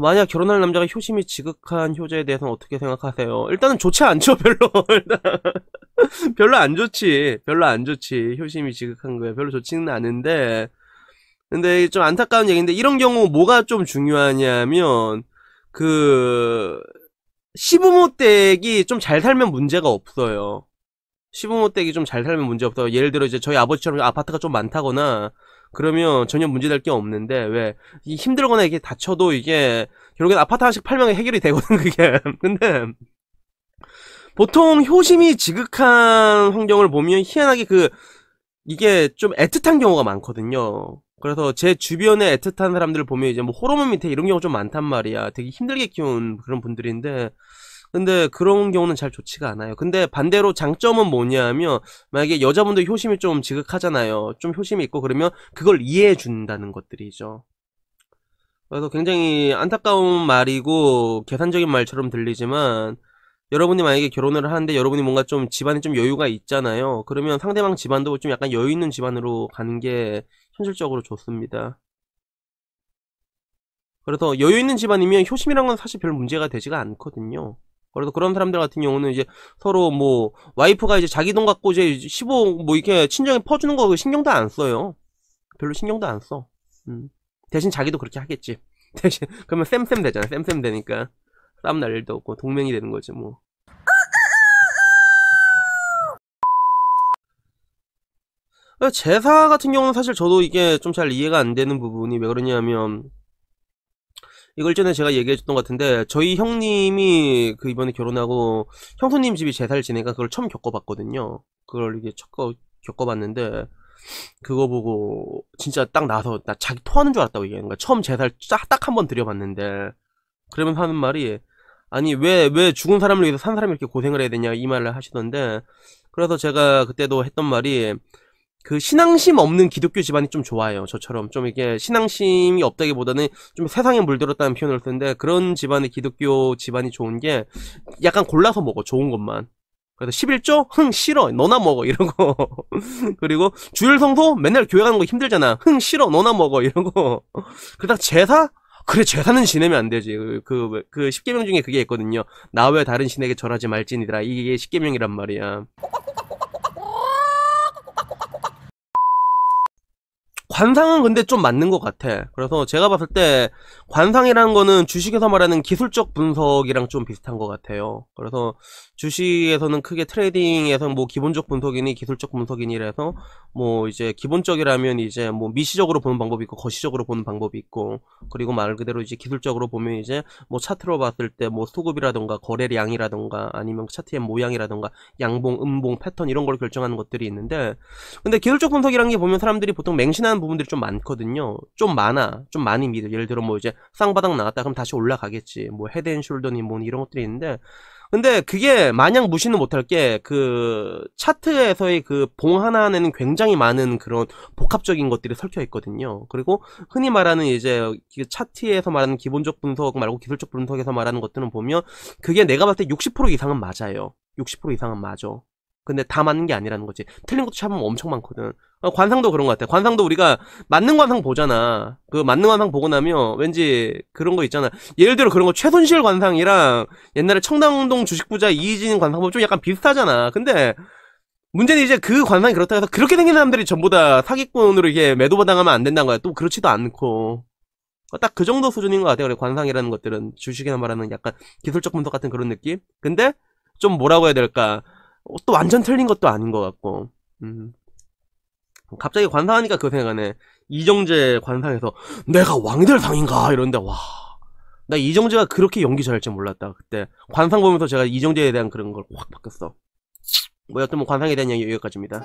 만약 결혼할 남자가 효심이 지극한 효자에 대해서는 어떻게 생각하세요? 일단은 좋지 않죠, 별로. 일단 별로 안 좋지. 별로 안 좋지. 효심이 지극한 거야. 별로 좋지는 않은데. 근데 좀 안타까운 얘기인데, 이런 경우 뭐가 좀 중요하냐면, 그, 시부모 댁이 좀 잘 살면 문제가 없어요. 시부모 댁이 좀 잘 살면 문제 없어요. 예를 들어 이제 저희 아버지처럼 아파트가 좀 많다거나, 그러면 전혀 문제될 게 없는데, 왜, 힘들거나 이게 다쳐도 이게, 결국엔 아파트 하나씩 팔면 해결이 되거든, 그게. 근데, 보통 효심이 지극한 환경을 보면 희한하게 이게 좀 애틋한 경우가 많거든요. 그래서 제 주변에 애틋한 사람들을 보면 이제 뭐 호르몬 밑에 이런 경우 좀 많단 말이야. 되게 힘들게 키운 그런 분들인데, 근데 그런 경우는 잘 좋지가 않아요. 근데 반대로 장점은 뭐냐면, 만약에 여자분들 효심이 좀 지극하잖아요. 좀 효심이 있고 그러면 그걸 이해해 준다는 것들이죠. 그래서 굉장히 안타까운 말이고 계산적인 말처럼 들리지만, 여러분이 만약에 결혼을 하는데 여러분이 뭔가 좀 집안에 좀 여유가 있잖아요. 그러면 상대방 집안도 좀 약간 여유 있는 집안으로 가는 게 현실적으로 좋습니다. 그래서 여유 있는 집안이면 효심이란 건 사실 별 문제가 되지가 않거든요. 그래서 그런 사람들 같은 경우는 이제 서로 뭐 와이프가 이제 자기 돈 갖고 이제 15 뭐 이렇게 친정에 퍼주는 거 신경도 안 써요. 별로 신경도 안 써. 대신 자기도 그렇게 하겠지. 대신 그러면 쌤쌤 되잖아. 쌤쌤 되니까 싸움 날 일도 없고 동맹이 되는 거지 뭐. 제사 같은 경우는 사실 저도 이게 좀 잘 이해가 안 되는 부분이 왜 그러냐면, 이걸 전에 제가 얘기해줬던 것 같은데, 저희 형님이 그 이번에 결혼하고 형수님 집이 제사를 지내니까 그걸 처음 겪어봤거든요. 그걸 이게 겪어봤는데, 그거 보고 진짜 딱 나서 나 자기 토하는 줄 알았다고 얘기하는 거야. 처음 제사를 딱 한 번 드려봤는데, 그러면 하는 말이, 아니 왜 죽은 사람을 위해서 산 사람이 이렇게 고생을 해야 되냐 이 말을 하시던데, 그래서 제가 그때도 했던 말이, 그 신앙심 없는 기독교 집안이 좀 좋아요. 저처럼 좀 이게 신앙심이 없다기보다는 좀 세상에 물들었다는 표현을 쓰는데, 그런 집안의 기독교 집안이 좋은 게 약간 골라서 먹어, 좋은 것만. 그래서 11조? 흥 싫어, 너나 먹어 이러고. 그리고 주일 성소? 맨날 교회 가는 거 힘들잖아. 흥 싫어, 너나 먹어 이러고. 그러다 제사? 그래, 제사는 지내면 안 되지. 그 십계명 중에 그게 있거든요. 나 외 다른 신에게 절하지 말지니라. 이게 십계명이란 말이야. 관상은 근데 좀 맞는 것 같아. 그래서 제가 봤을 때 관상이라는 거는 주식에서 말하는 기술적 분석이랑 좀 비슷한 것 같아요. 그래서 주식에서는 크게 트레이딩에서 뭐 기본적 분석이니 기술적 분석이니라서, 뭐 이제 기본적이라면 이제 뭐 미시적으로 보는 방법이 있고 거시적으로 보는 방법이 있고, 그리고 말 그대로 이제 기술적으로 보면 이제 뭐 차트로 봤을 때 뭐 수급이라던가 거래량이라던가 아니면 차트의 모양이라던가 양봉, 음봉, 패턴 이런 걸 결정하는 것들이 있는데, 근데 기술적 분석이라는 게 보면 사람들이 보통 맹신하는 부분들이 좀 많거든요. 좀 많이 믿어. 예를 들어 뭐 이제 쌍바닥 나왔다 그럼 다시 올라가겠지. 뭐 헤드앤숄더니 뭐 이런 것들이 있는데, 근데 그게 마냥 무시는 못할 게, 그 차트에서의 그 봉 하나에는 굉장히 많은 그런 복합적인 것들이 설켜 있거든요. 그리고 흔히 말하는 이제 그 차트에서 말하는 기본적 분석 말고 기술적 분석에서 말하는 것들은 보면 그게 내가 봤을 때 60% 이상은 맞아요. 60% 이상은 맞아. 근데 다 맞는 게 아니라는 거지. 틀린 것도 찾으면 엄청 많거든. 관상도 그런 것 같아. 관상도 우리가 맞는 관상 보잖아. 그 맞는 관상 보고 나면 왠지 그런 거 있잖아. 예를 들어 그런 거 최순실 관상이랑 옛날에 청담동 주식부자 이희진 관상 보면 좀 약간 비슷하잖아. 근데 문제는 이제 그 관상이 그렇다 해서 그렇게 생긴 사람들이 전부 다 사기꾼으로 이게 매도당하면 안 된다는 거야. 또 그렇지도 않고. 딱 그 정도 수준인 것 같아요. 관상이라는 것들은 주식이나 말하는 약간 기술적 분석 같은 그런 느낌? 근데 좀 뭐라고 해야 될까? 또 완전 틀린 것도 아닌 것 같고. 갑자기 관상하니까 그거 생각하네. 이정재 관상에서 내가 왕이 될 상인가 이런데, 와, 나 이정재가 그렇게 연기 잘할 줄 몰랐다. 그때 관상 보면서 제가 이정재에 대한 그런 걸 확 바뀌었어. 뭐 여튼 뭐 관상에 대한 이야기 여기까지입니다.